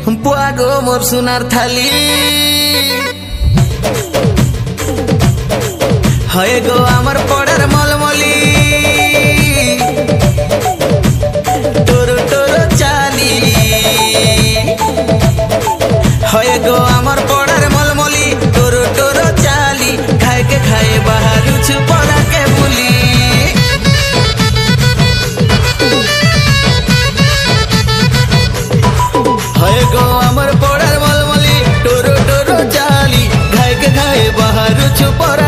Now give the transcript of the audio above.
पुआगो मोर सुनार थाली हय गो आमार पड़ार मलमली टोरो टोरो चाली हय गो आमार पड़ार मलमली टोरो टोरो चाली खाए के खाए बाहर पड़ा के बुली हय गो आमार पड़ार मलमली टोरो टोरो चाली खाए के खाए बाहर पर